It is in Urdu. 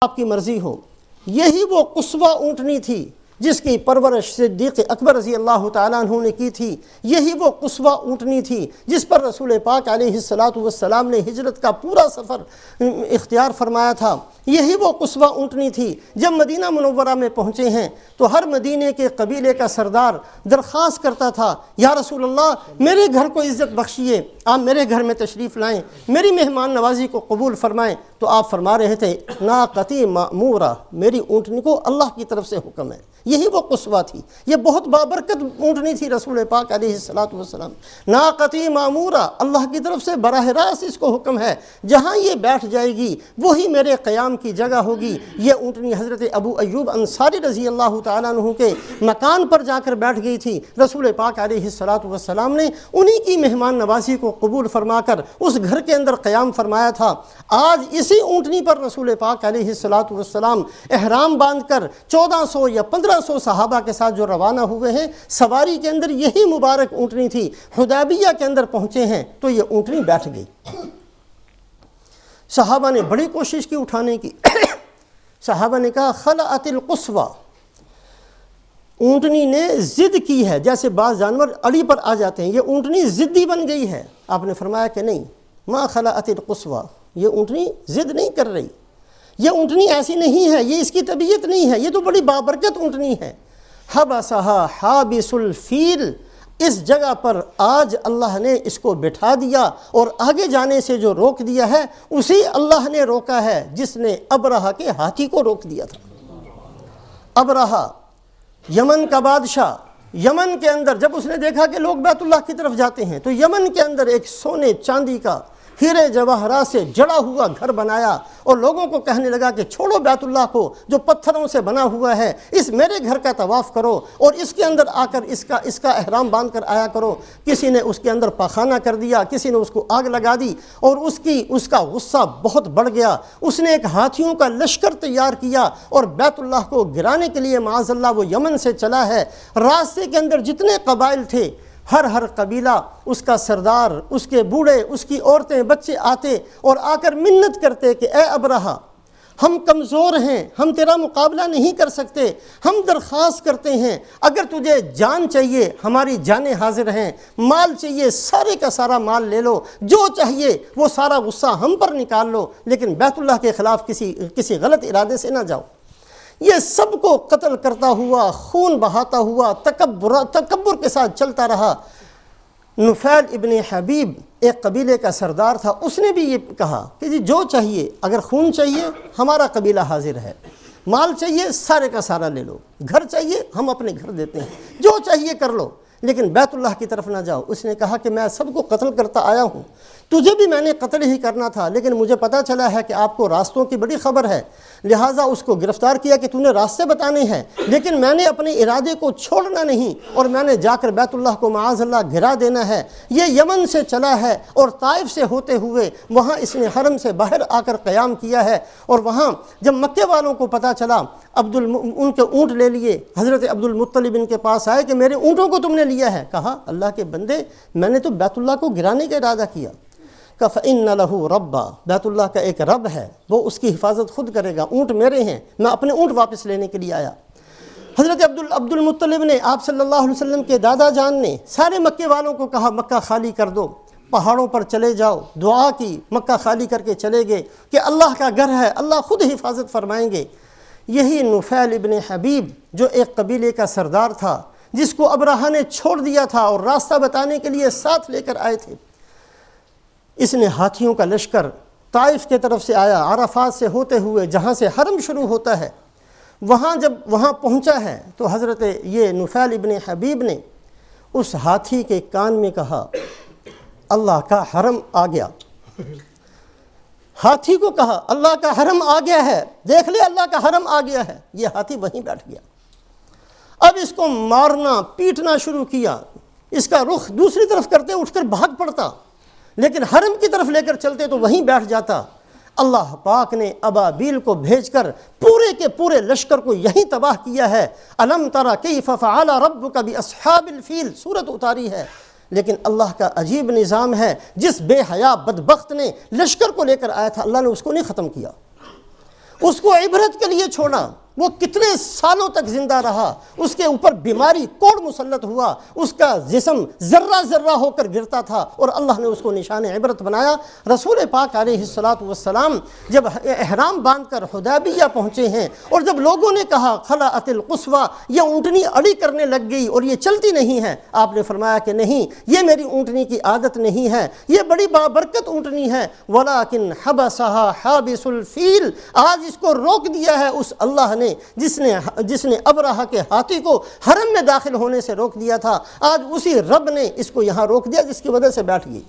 آپ کی مرضی ہو۔ یہی وہ قصوہ اونٹنی تھی جس کی پرورش صدیق اکبر رضی اللہ تعالیٰ عنہ نے کی تھی۔ یہی وہ قصوہ اونٹنی تھی جس پر رسول پاک علیہ السلام نے ہجرت کا پورا سفر اختیار فرمایا تھا۔ یہی وہ قصوہ اونٹنی تھی جب مدینہ منورہ میں پہنچے ہیں تو ہر مدینے کے قبیلے کا سردار درخواست کرتا تھا، یا رسول اللہ میرے گھر کو عزت بخشیے، آپ میرے گھر میں تشریف لائیں، میری مہمان نوازی کو قبول فرمائیں۔ تو آپ فرما رہے تھے ناقتی مأمورہ، میری اونٹنی کو اللہ کی طرف سے حکم ہے۔ یہی وہ قصوہ تھی، یہ بہت بابرکت اونٹنی تھی رسول پاک علیہ السلام۔ ناقتی مأمورہ، اللہ کی طرف سے براہ راست اس کو حکم ہے، جہاں یہ بیٹھ جائے گی وہی میرے قیام کی جگہ ہوگی۔ یہ اونٹنی حضرت ابو ایوب انصاری رضی اللہ تعالیٰ عنہ کے مکان پر جا کر بیٹھ گئی تھی۔ رسول پاک علیہ السلام نے انہی کی مہمان نوازی کو قبول فرما کر اس گھر کے اندر قیام فرمایا تھا۔ آج اسی اونٹنی پر رسول پاک علیہ السلام احرام باندھ کر 1400 یا 1500 صحابہ کے ساتھ جو روانہ ہوئے ہیں، سواری کے اندر یہی مبارک اونٹنی تھی۔ حدیبیہ کے اندر پہنچے ہیں تو یہ اونٹنی بیٹھ گئی۔ صحابہ نے بڑی کوشش کی اٹھانے کی۔ صحابہ نے کہا خلعت القصوہ، اونٹنی نے ضد کی ہے، جیسے بعض جانور اڑی پر آ جاتے ہیں، یہ اونٹنی ضدی بن گئی ہے۔ آپ نے فرمایا کہ نہیں، ما خلعت القصوہ، یہ اونٹنی ضد نہیں کر رہی، یہ اونٹنی ایسی نہیں ہے، یہ اس کی طبیعت نہیں ہے، یہ تو بڑی بابرکت اونٹنی ہے۔ حبسہا حابس الفیل، اس جگہ پر آج اللہ نے اس کو بٹھا دیا اور آگے جانے سے جو روک دیا ہے اسی اللہ نے روکا ہے جس نے ابرہہ کے ہاتھی کو روک دیا تھا۔ ابرہہ یمن کا بادشاہ، یمن کے اندر جب اس نے دیکھا کہ لوگ بیت اللہ کی طرف جاتے ہیں تو یمن کے اندر ایک سونے چاندی کا ہیرے جواہرات سے جڑا ہوا گھر بنایا اور لوگوں کو کہنے لگا کہ چھوڑو بیت اللہ کو جو پتھروں سے بنا ہوا ہے، اس میرے گھر کا طواف کرو اور اس کے اندر آ کر اس کا احرام باندھ کر آیا کرو۔ کسی نے اس کے اندر پاخانہ کر دیا، کسی نے اس کو آگ لگا دی اور اس کا غصہ بہت بڑھ گیا۔ اس نے ایک ہاتھیوں کا لشکر تیار کیا اور بیت اللہ کو گرانے کے لیے معاذ اللہ وہ یمن سے چلا ہے۔ راستے کے اندر جتنے قبائل تھے، ہر قبیلہ، اس کا سردار، اس کے بوڑھے، اس کی عورتیں، بچے آتے اور آ کر منت کرتے کہ اے ابرہہ، ہم کمزور ہیں، ہم تیرا مقابلہ نہیں کر سکتے، ہم درخواست کرتے ہیں اگر تجھے جان چاہیے ہماری جانیں حاضر ہیں، مال چاہیے سارے کا سارا مال لے لو، جو چاہیے وہ سارا غصہ ہم پر نکال لو، لیکن بیت اللہ کے خلاف کسی غلط ارادے سے نہ جاؤ۔ یہ سب کو قتل کرتا ہوا، خون بہاتا ہوا، تکبر کے ساتھ چلتا رہا۔ نفیل ابن حبیب ایک قبیلے کا سردار تھا، اس نے بھی یہ کہا کہ جی جو چاہیے، اگر خون چاہیے ہمارا قبیلہ حاضر ہے، مال چاہیے سارے کا سارا لے لو، گھر چاہیے ہم اپنے گھر دیتے ہیں، جو چاہیے کر لو، لیکن بیت اللہ کی طرف نہ جاؤ۔ اس نے کہا کہ میں سب کو قتل کرتا آیا ہوں، تجھے بھی میں نے قتل ہی کرنا تھا، لیکن مجھے پتہ چلا ہے کہ آپ کو راستوں کی بڑی خبر ہے، لہٰذا اس کو گرفتار کیا کہ تو نے راستے بتانے ہیں، لیکن میں نے اپنے ارادے کو چھوڑنا نہیں اور میں نے جا کر بیت اللہ کو معاذ اللہ گرا دینا ہے۔ یہ یمن سے چلا ہے اور طائف سے ہوتے ہوئے وہاں اس نے حرم سے باہر آ کر قیام کیا ہے، اور وہاں جب مکے والوں کو پتہ چلا ان کے اونٹ لے لیے، حضرت عبد المطلب ان کے پاس آئے کہ میرے اونٹوں کو تم نے لیا ہے۔ کہا اللہ کے بندے میں نے تو بیت اللہ کو گرانے کا ارادہ کیا۔ کہ فَإِنَّ لَهُ رَبًّا، بیت اللہ کا ایک رب ہے، وہ اس کی حفاظت خود کرے گا، اونٹ میرے ہیں، میں اپنے اونٹ واپس لینے کے لیے آیا۔ حضرت عبد المطلب نے آپ صلی اللہ علیہ وسلم کے دادا جان نے سارے مکے والوں کو کہا مکہ خالی کر دو، پہاڑوں پر چلے جاؤ، دعا کی، مکہ خالی کر کے چلے گئے کہ اللہ کا گھر ہے، اللہ خود حفاظت فرمائیں گے۔ یہی نفیل ابن حبیب جو ایک قبیلے کا سردار تھا، جس کو ابرہہ نے چھوڑ دیا تھا اور راستہ بتانے کے لیے ساتھ لے کر آئے تھے، اس نے ہاتھیوں کا لشکر طائف کے طرف سے آیا، عرفات سے ہوتے ہوئے جہاں سے حرم شروع ہوتا ہے، جب وہاں پہنچا ہے تو حضرت یہ نفیل ابن حبیب نے اس ہاتھی کے کان میں کہا اللہ کا حرم آ گیا۔ ہاتھی کو کہا اللہ کا حرم آ گیا ہے، دیکھ لے اللہ کا حرم آ گیا ہے۔ یہ ہاتھی وہیں بیٹھ گیا۔ اب اس کو مارنا پیٹنا شروع کیا، اس کا رخ دوسری طرف کرتے اٹھ کر بھاگ پڑتا، لیکن حرم کی طرف لے کر چلتے تو وہیں بیٹھ جاتا۔ اللہ پاک نے ابابیل کو بھیج کر پورے کے پورے لشکر کو یہیں تباہ کیا ہے۔ الم تری کیف فعل ربک باصحاب الفیل سورت اتاری ہے، لیکن اللہ کا عجیب نظام ہے، جس بے حیا بدبخت نے لشکر کو لے کر آیا تھا اللہ نے اس کو نہیں ختم کیا، اس کو عبرت کے لیے چھوڑا، وہ کتنے سالوں تک زندہ رہا، اس کے اوپر بیماری کوڑ مسلط ہوا، اس کا جسم ذرہ ذرہ ہو کر گرتا تھا، اور اللہ نے اس کو نشان عبرت بنایا۔ رسول پاک علیہ السلام جب احرام باندھ کر حدیبیہ پہنچے ہیں، اور جب لوگوں نے کہا خلعت القصویٰ، یہ اونٹنی اڑی کرنے لگ گئی اور یہ چلتی نہیں ہے، آپ نے فرمایا کہ نہیں، یہ میری اونٹنی کی عادت نہیں ہے، یہ بڑی بابرکت اونٹنی ہے، ولیکن حبسها حابس الفیل، آج اس کو روک دیا ہے اس اللہ نے جس نے ابرہہ کے ہاتھی کو حرم میں داخل ہونے سے روک دیا تھا، آج اسی رب نے اس کو یہاں روک دیا، جس کی وجہ سے بیٹھ گئی۔